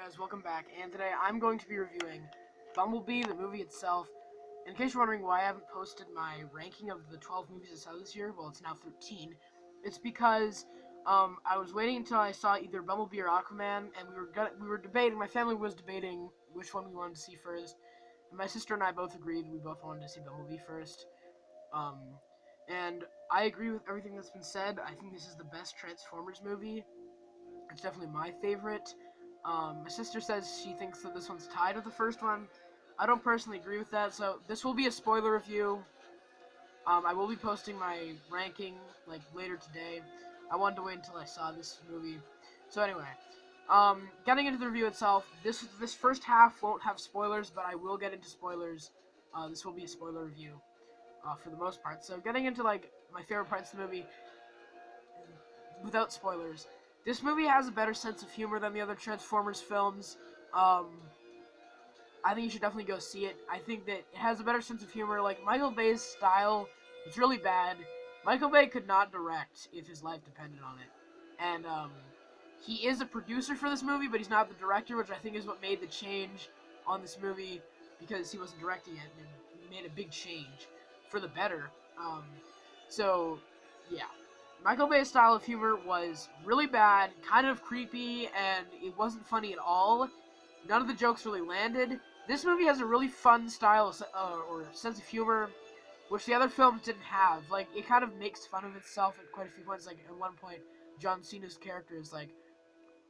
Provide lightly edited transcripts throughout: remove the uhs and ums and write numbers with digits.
guys, welcome back, and today I'm going to be reviewing Bumblebee, the movie itself. In case you're wondering why I haven't posted my ranking of the 12 movies I saw this year, well, it's now 13, it's because I was waiting until I saw either Bumblebee or Aquaman, and we were debating, my family was debating which one we wanted to see first, and my sister and I both agreed we both wanted to see Bumblebee first. Um, and I agree with everything that's been said. I think this is the best Transformers movie. It's definitely my favorite. My sister says she thinks that this one's tied with the first one. I don't personally agree with that, so this will be a spoiler review. I will be posting my ranking later today. I wanted to wait until I saw this movie. So anyway, getting into the review itself, this first half won't have spoilers, but I will get into spoilers. This will be a spoiler review for the most part. So getting into my favorite parts of the movie without spoilers. This movie has a better sense of humor than the other Transformers films. I think you should definitely go see it. I think that it has a better sense of humor. Like, Michael Bay's style, it's really bad. Michael Bay could not direct if his life depended on it. And, he is a producer for this movie, but he's not the director, which I think is what made the change on this movie, because he wasn't directing it, and it made a big change for the better. So, yeah. Michael Bay's style of humor was really bad, kind of creepy, and it wasn't funny at all. None of the jokes really landed. This movie has a really fun style or sense of humor, which the other films didn't have. Like, it kind of makes fun of itself at quite a few points. Like, at one point, John Cena's character is like,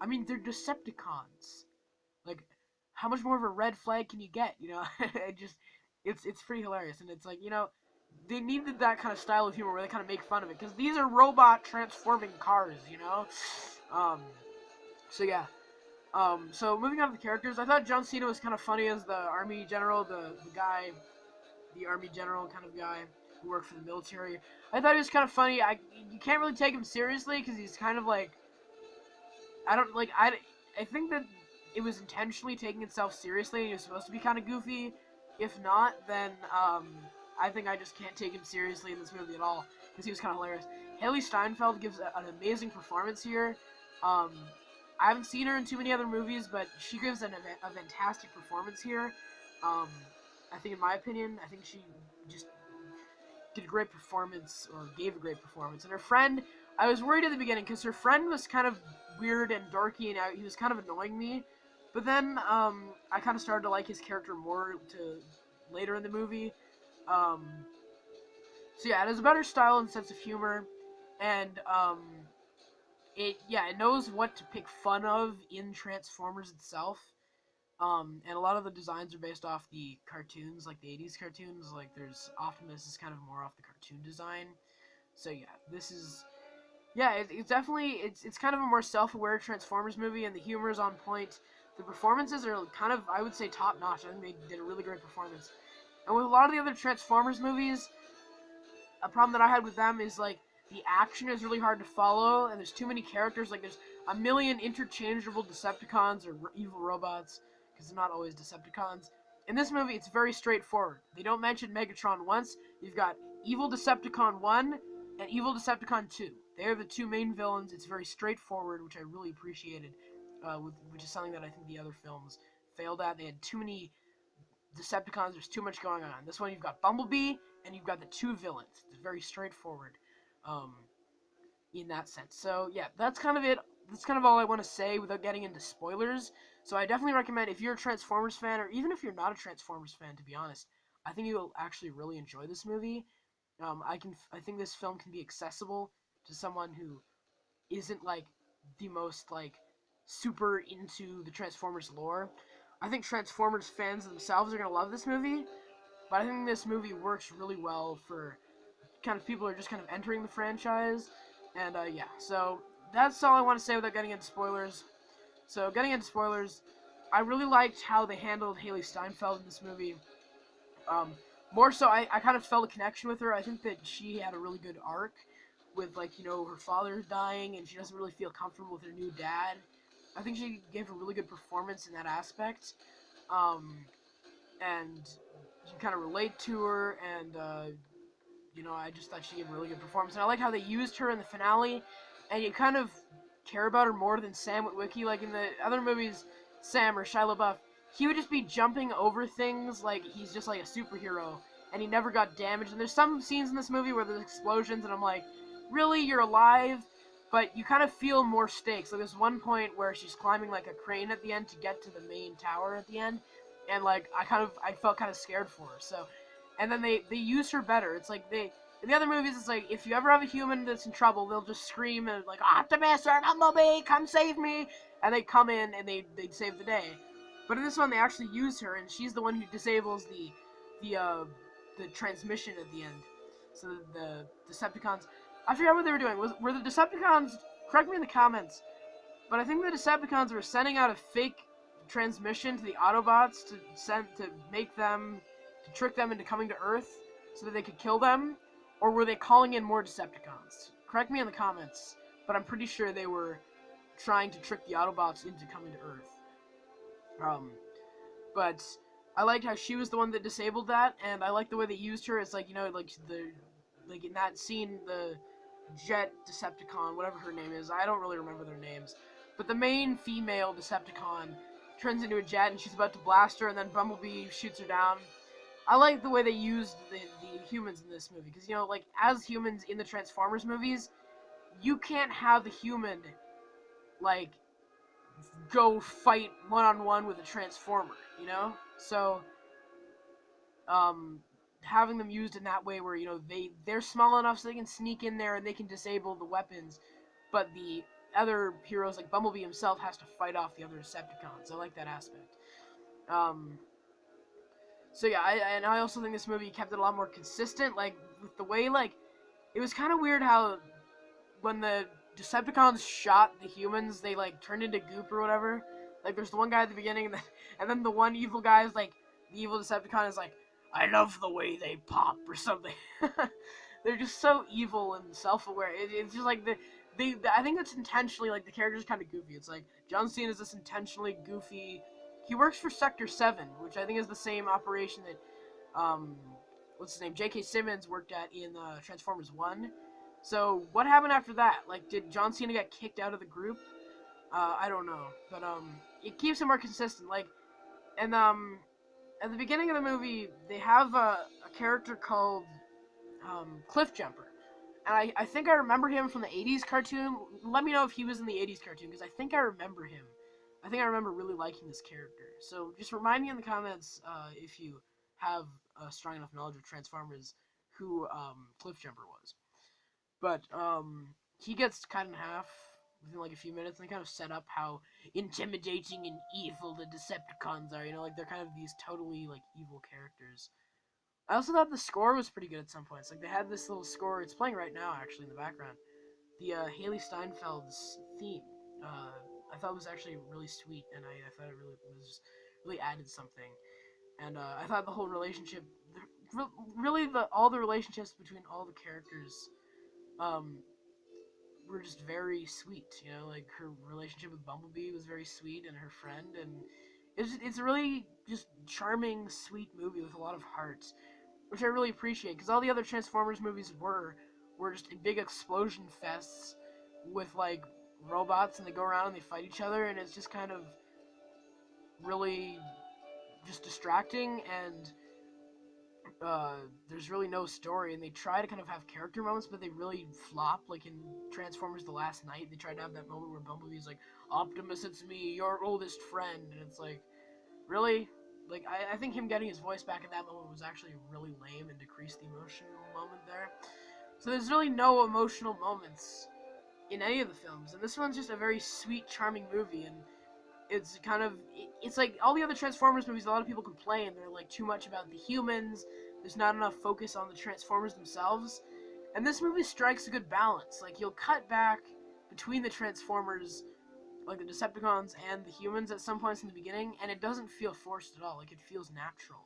I mean, they're Decepticons. Like, how much more of a red flag can you get, you know? It's pretty hilarious, and it's like, they needed that kind of style of humor where they kind of make fun of it, because these are robot transforming cars, you know? So yeah. So moving on to the characters, I thought John Cena was kind of funny as the army general, the army general kind of guy who worked for the military. I thought he was kind of funny. You can't really take him seriously because he's kind of like, I think that it was intentionally taking itself seriously and he was supposed to be kind of goofy. If not, then I think I just can't take him seriously in this movie at all because he was kind of hilarious. Haley Steinfeld gives an amazing performance here. I haven't seen her in too many other movies, but she gives a fantastic performance here. I think, in my opinion, I think she just did a great performance, or gave a great performance. And her friend, I was worried at the beginning, because her friend was kind of weird and dorky, and he was kind of annoying me. But then, I kind of started to like his character more later in the movie. So yeah, it has a better style and sense of humor, and, it knows what to pick fun of in Transformers itself. And a lot of the designs are based off the cartoons, like the 80s cartoons. Like, there's Optimus is kind of more off the cartoon design. So yeah, this is, it's definitely, it's kind of a more self-aware Transformers movie, and the humor is on point. The performances are kind of, I would say, top-notch. I think they did a really great performance. And with a lot of the other Transformers movies, a problem that I had with them is, like, the action is really hard to follow, and there's too many characters. Like, there's a million interchangeable Decepticons or evil robots, because they're not always Decepticons. In this movie, it's very straightforward. They don't mention Megatron once. You've got Evil Decepticon 1 and Evil Decepticon 2. They are the two main villains. It's very straightforward, which I really appreciated, which is something that I think the other films failed at. They had too many Decepticons, there's too much going on. This one, you've got Bumblebee, and you've got the two villains. It's very straightforward, in that sense. So, yeah, that's kind of it. That's kind of all I want to say without getting into spoilers. So I definitely recommend, if you're a Transformers fan, or even if you're not a Transformers fan, to be honest, I think you'll actually really enjoy this movie. I think this film can be accessible to someone who isn't, like, the most, like, super into the Transformers lore. I think Transformers fans themselves are going to love this movie, but I think this movie works really well for kind of people who are just kind of entering the franchise. And, yeah, so that's all I want to say without getting into spoilers. So, getting into spoilers, I really liked how they handled Haley Steinfeld in this movie. More so, I kind of felt a connection with her. I think that she had a really good arc with, like, her father dying, and she doesn't really feel comfortable with her new dad. I think she gave a really good performance in that aspect. And you kind of relate to her, and, I just thought she gave a really good performance. And I like how they used her in the finale, and you kind of care about her more than Sam Witwicky. Like, in the other movies, Sam or Shia LaBeouf, he would just be jumping over things like he's just like a superhero, and he never got damaged. And there's some scenes in this movie where there's explosions, and I'm like, really, you're alive? But you kind of feel more stakes. Like there's one point where she's climbing like a crane at the end to get to the main tower at the end, and like I felt kind of scared for her. So, and then they use her better. It's like they in the other movies, it's like if you ever have a human that's in trouble, they'll just scream and like Optimus or Bumblebee, come save me, and they come in and they save the day. But in this one, they actually use her, and she's the one who disables the transmission at the end. So the Decepticons, I forgot what they were doing. Were the Decepticons? Correct me in the comments. But I think the Decepticons were sending out a fake transmission to the Autobots to make them to trick them into coming to Earth so that they could kill them, or were they calling in more Decepticons? Correct me in the comments. But I'm pretty sure they were trying to trick the Autobots into coming to Earth. But I liked how she was the one that disabled that, and I like the way they used her. It's like, you know, like in that scene, the Jet Decepticon, whatever her name is, I don't really remember their names, but the main female Decepticon turns into a jet and she's about to blast her, and then Bumblebee shoots her down. I like the way they used the humans in this movie, because, you know, like, as humans in the Transformers movies, you can't have a human, like, go fight one-on-one with a Transformer, you know? So, having them used in that way where, you know, they're small enough so they can sneak in there and they can disable the weapons, but the other heroes, like Bumblebee himself, has to fight off the other Decepticons. I like that aspect. So yeah, I also think this movie kept it a lot more consistent, like, with the way, like, it was kind of weird how when the Decepticons shot the humans, they, like, turned into goop or whatever. Like, there's the one guy at the beginning, and then the one evil guy is, like, the evil Decepticon is like, I love the way they pop, or something. They're just so evil and self-aware. It's just, like, I think that's intentionally, like, the character's kind of goofy. It's like, John Cena is this intentionally goofy... He works for Sector 7, which I think is the same operation that, what's his name, J.K. Simmons worked at in Transformers 1. So, what happened after that? Like, did John Cena get kicked out of the group? I don't know. But, it keeps it more consistent. Like, and, at the beginning of the movie, they have a character called, Cliff Jumper. And I think I remember him from the 80s cartoon. Let me know if he was in the 80s cartoon, because I think I remember him. I think I remember really liking this character. So, just remind me in the comments, if you have a strong enough knowledge of Transformers, who, Cliff Jumper was. But he gets cut in half within like a few minutes, and they kind of set up how intimidating and evil the Decepticons are. You know, like they're kind of these totally like evil characters. I also thought the score was pretty good at some points. Like they had this little score. It's playing right now, actually, in the background. The Haley Steinfeld's theme. I thought was actually really sweet, and I thought it really added something. And I thought the whole relationship, really all the relationships between all the characters, um, were just very sweet. You know, like her relationship with Bumblebee was very sweet, and her friend, and it's a really just charming, sweet movie with a lot of heart, which I really appreciate, because all the other Transformers movies were just big explosion fests with like robots, and they go around and they fight each other, and it's just kind of really just distracting, and there's really no story, and they try to kind of have character moments, but they really flop. Like in Transformers: The Last Night, they tried to have that moment where Bumblebee's like, "Optimus, it's me, your oldest friend," and it's like, really? Like, I think him getting his voice back at that moment was actually really lame and decreased the emotional moment there. So there's really no emotional moments in any of the films, and this one's just a very sweet, charming movie, and it's kind of, it's like all the other Transformers movies, a lot of people complain they're like too much about the humans, there's not enough focus on the Transformers themselves, and this movie strikes a good balance. Like, you'll cut back between the Transformers, like the Decepticons and the humans at some points in the beginning, and it doesn't feel forced at all. Like, it feels natural.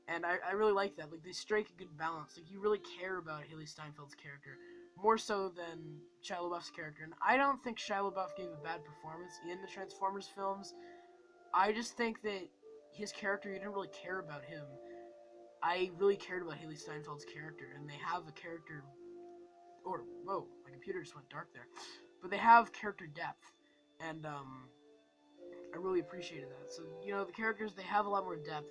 And I really like that. Like, they strike a good balance. Like, you really care about Haley Steinfeld's character, more so than Shia LaBeouf's character. And I don't think Shia LaBeouf gave a bad performance in the Transformers films. I just think that his character, you didn't really care about him. I really cared about Haley Steinfeld's character, and they have a character... Whoa, my computer just went dark there. But they have character depth, and, really appreciated that. So the characters, they have a lot more depth,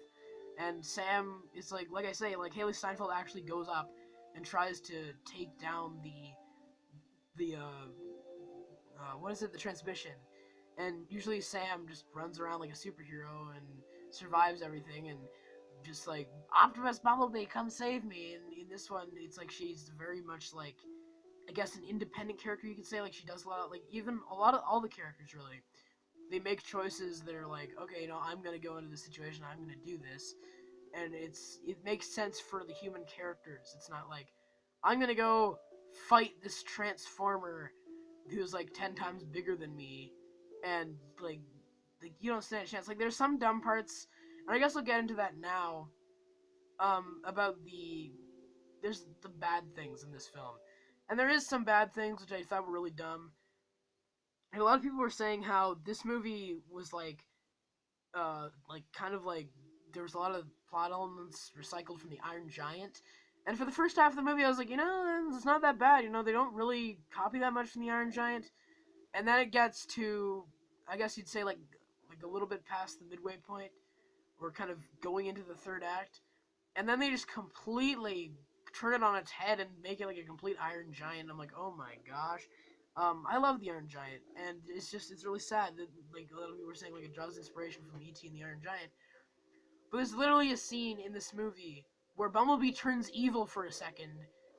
and Sam is like I say, like Haley Steinfeld actually goes up and tries to take down the what is it, the transmission, and usually Sam just runs around like a superhero and survives everything, and just like, Optimus, Bumblebee, come save me. And in this one, it's like she's very much like, I guess, an independent character, you could say. Like, she does a lot of, like, even a lot of all the characters, really, they make choices that are like, okay, I'm gonna go into this situation, I'm gonna do this, and it makes sense for the human characters. It's not like, I'm gonna go fight this transformer who's like 10 times bigger than me, and like you don't stand a chance. Like, there's some dumb parts, and I guess I'll get into that now. About there's the bad things in this film, and there is some bad things which I thought were really dumb. And a lot of people were saying how this movie was like kind of like there was a lot of plot elements recycled from the Iron Giant. And for the first half of the movie, I was like, it's not that bad. They don't really copy that much from the Iron Giant. And then it gets to, I guess you'd say, like a little bit past the midway point, or kind of going into the third act, and then they just completely turn it on its head and make it like a complete Iron Giant. I'm like, oh my gosh. I love the Iron Giant, and it's really sad that, like, a lot of people were saying, like, it draws inspiration from E.T. and the Iron Giant. But there's literally a scene in this movie where Bumblebee turns evil for a second.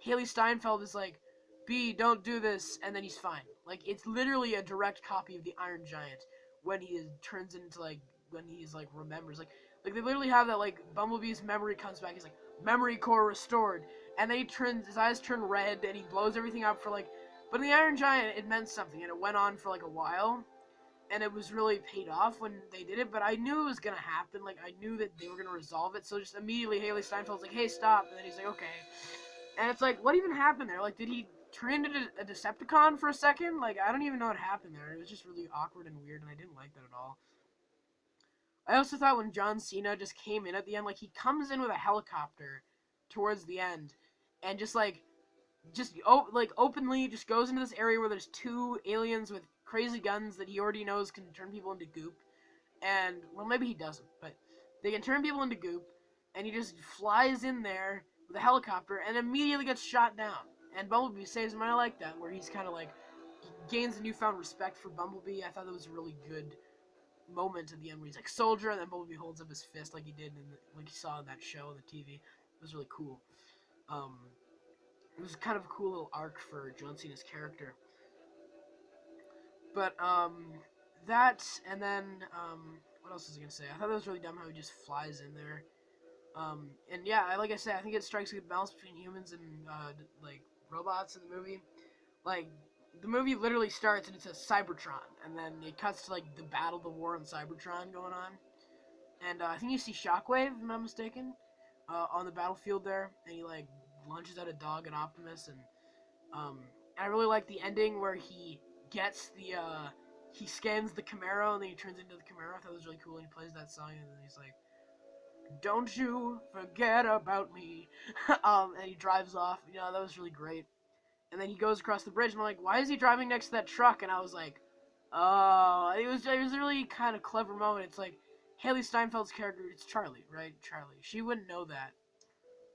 Haley Steinfeld is like, B, don't do this, and then he's fine. Like, it's literally a direct copy of the Iron Giant when he turns into, like, when he's, like, remembers. Like, they literally have that, like, Bumblebee's memory comes back. He's like, memory core restored. And then his eyes turn red, and he blows everything up for, like... But in the Iron Giant, it meant something, and it went on for, like, a while. And it was really paid off when they did it, but I knew it was gonna happen. Like, I knew that they were gonna resolve it, so just immediately Haley Steinfeld's like, hey, stop. And then he's like, okay. And it's like, what even happened there? Like, did he turn into a Decepticon for a second? Like, I don't even know what happened there. It was just really awkward and weird, and I didn't like that at all. I also thought when John Cena just came in at the end, like, he comes in with a helicopter towards the end, and just openly just goes into this area where there's two aliens with crazy guns that he already knows can turn people into goop. And, well, maybe he doesn't, but they can turn people into goop, and he just flies in there with a helicopter and immediately gets shot down. And Bumblebee saves him, and I like that, where he's kind of like, gains a newfound respect for Bumblebee. I thought that was a really good moment at the end where he's like, soldier, and then Bumblebee holds up his fist like he did like you saw in that show on the TV. It was really cool. It was kind of a cool little arc for John Cena's character. But that, and then what else was I gonna say? I thought that was really dumb how he just flies in there. And yeah, like I said, I think it strikes a good balance between humans and like robots in the movie. Like, the movie literally starts and it says Cybertron, and then it cuts to like the battle, the war on Cybertron going on. And I think you see Shockwave, if I'm not mistaken, on the battlefield there, and he like launches out a dog at Optimus, and I really like the ending where he gets he scans the Camaro and then he turns into the Camaro. I thought it was really cool, and he plays that song, and then he's like, "Don't you forget about me," and he drives off. That was really great. And then he goes across the bridge, and I'm like, why is he driving next to that truck? And I was like, oh, it was a really kind of clever moment. It's like, Haley Steinfeld's character, it's Charlie, right? Charlie. She wouldn't know that.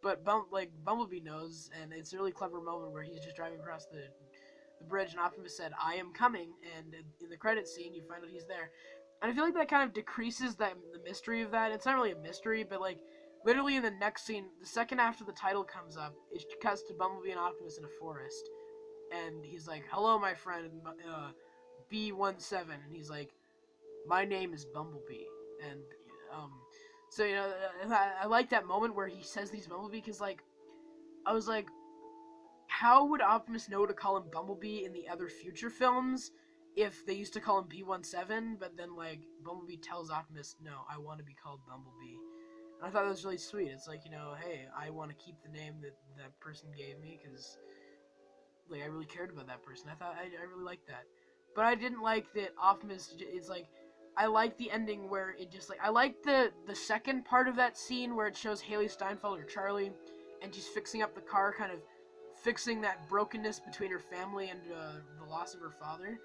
But Bumblebee knows, and it's a really clever moment where he's just driving across the bridge, and Optimus said, I am coming, and in the credits scene, you find out he's there. And I feel like that kind of decreases the mystery of that. It's not really a mystery, but like, literally in the next scene, the second after the title comes up, it cuts to Bumblebee and Optimus in a forest. And he's like, hello, my friend, B17. And he's like, my name is Bumblebee. And, so, I like that moment where he says these Bumblebee, because, like, I was like, how would Optimus know to call him Bumblebee in the other future films if they used to call him B17, but then, like, Bumblebee tells Optimus, no, I want to be called Bumblebee. And I thought that was really sweet. It's like, hey, I want to keep the name that person gave me, because, like, I really cared about that person. I really liked that. But I didn't like that Optimus is, like, I like the ending where it just, like, I like the second part of that scene where it shows Haley Steinfeld or Charlie, and she's fixing up the car, kind of fixing that brokenness between her family and the loss of her father.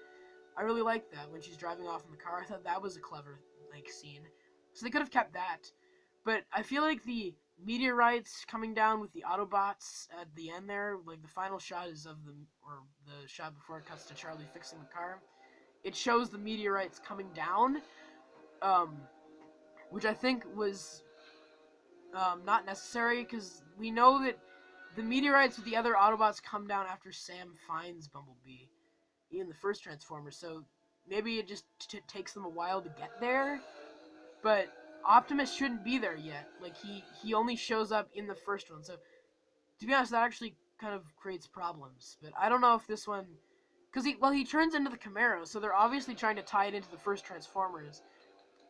I really liked that when she's driving off in the car. I thought that was a clever like scene. So they could have kept that. But I feel like the meteorites coming down with the Autobots at the end there, like the final shot is of the or the shot before it cuts to Charlie fixing the car. It shows the meteorites coming down, um, which I think was not necessary because we know that the meteorites with the other Autobots come down after Sam finds Bumblebee in the first Transformers. So maybe it just takes them a while to get there, but Optimus shouldn't be there yet. Like he only shows up in the first one. So to be honest, that actually kind of creates problems. But I don't know if this one, because he turns into the Camaro, so they're obviously trying to tie it into the first Transformers.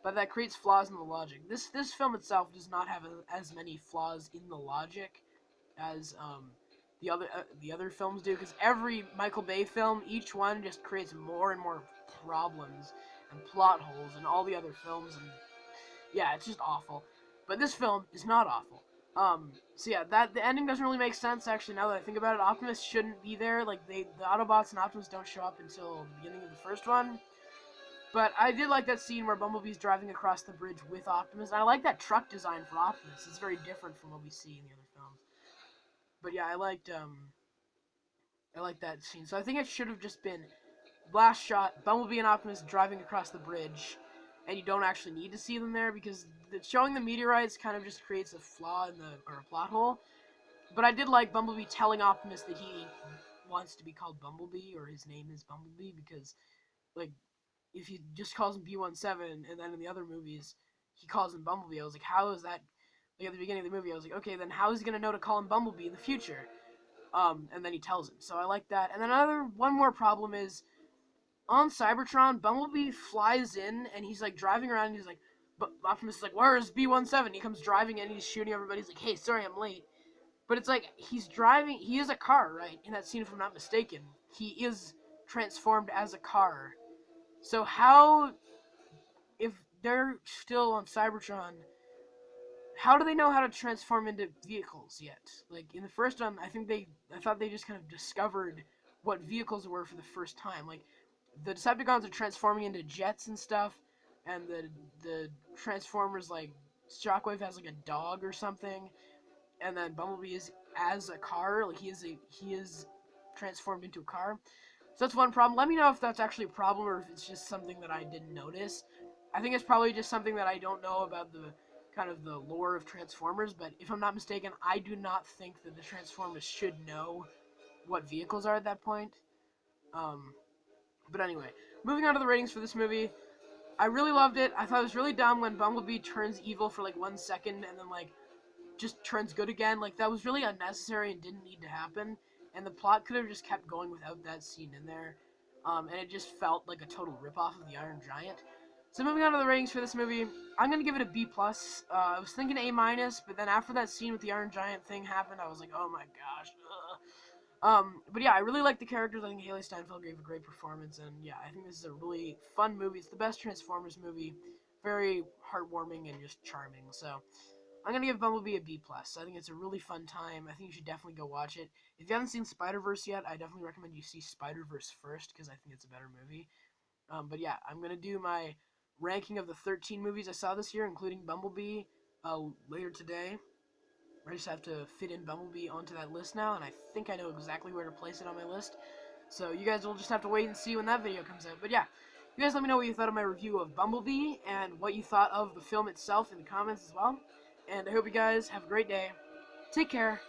But that creates flaws in the logic. This film itself does not have as many flaws in the logic as the other films do, because every Michael Bay film, each one just creates more and more problems and plot holes in all the other films, and yeah, it's just awful. But this film is not awful. So yeah, that the ending doesn't really make sense actually. Now that I think about it, Optimus shouldn't be there. Like the Autobots and Optimus don't show up until the beginning of the first one. But I did like that scene where Bumblebee's driving across the bridge with Optimus. And I like that truck design for Optimus. It's very different from what we see in the other films. But yeah, I liked that scene. So I think it should have just been blast shot, Bumblebee and Optimus driving across the bridge, and you don't actually need to see them there because showing the meteorites kind of just creates a flaw in the or a plot hole. But I did like Bumblebee telling Optimus that he wants to be called Bumblebee or his name is Bumblebee because like if he just calls him B-17 and then in the other movies he calls him Bumblebee, I was like, how is that? Like at the beginning of the movie, I was like, okay, then how is he gonna know to call him Bumblebee in the future? And then he tells him. So I like that. And then one more problem is on Cybertron, Bumblebee flies in and he's like driving around and he's like, but Optimus is like, where is B-17? He comes driving in, he's shooting everybody, he's like, hey, sorry I'm late. But it's like, he is a car, right? In that scene, if I'm not mistaken. He is transformed as a car. So how, if they're still on Cybertron, how do they know how to transform into vehicles yet? Like, in the first one, I thought they just kind of discovered what vehicles were for the first time. Like, the Decepticons are transforming into jets and stuff, and the Transformers, like, Shockwave has, like, a dog or something, and then Bumblebee is as a car, like, he is transformed into a car. So that's one problem. Let me know if that's actually a problem or if it's just something that I didn't notice. I think it's probably just something that I don't know about the kind of the lore of Transformers, but if I'm not mistaken, I do not think that the Transformers should know what vehicles are at that point. Um, but anyway, moving on to the ratings for this movie. I really loved it. I thought it was really dumb when Bumblebee turns evil for like 1 second and then like just turns good again. Like that was really unnecessary and didn't need to happen. And the plot could have just kept going without that scene in there. And it just felt like a total ripoff of the Iron Giant. So moving on to the ratings for this movie, I'm gonna give it a B plus. I was thinking A minus, but then after that scene with the Iron Giant thing happened, I was like, oh my gosh. But yeah, I really like the characters. I think Haley Steinfeld gave a great performance, and yeah, I think this is a really fun movie. It's the best Transformers movie. Very heartwarming and just charming. So I'm gonna give Bumblebee a B plus. I think it's a really fun time. I think you should definitely go watch it. If you haven't seen Spider-Verse yet, I definitely recommend you see Spider-Verse first because I think it's a better movie. But yeah, I'm gonna do my ranking of the 13 movies I saw this year, including Bumblebee, later today. I just have to fit in Bumblebee onto that list now, and I think I know exactly where to place it on my list. So you guys will just have to wait and see when that video comes out. But yeah, you guys let me know what you thought of my review of Bumblebee and what you thought of the film itself in the comments as well. And I hope you guys have a great day. Take care.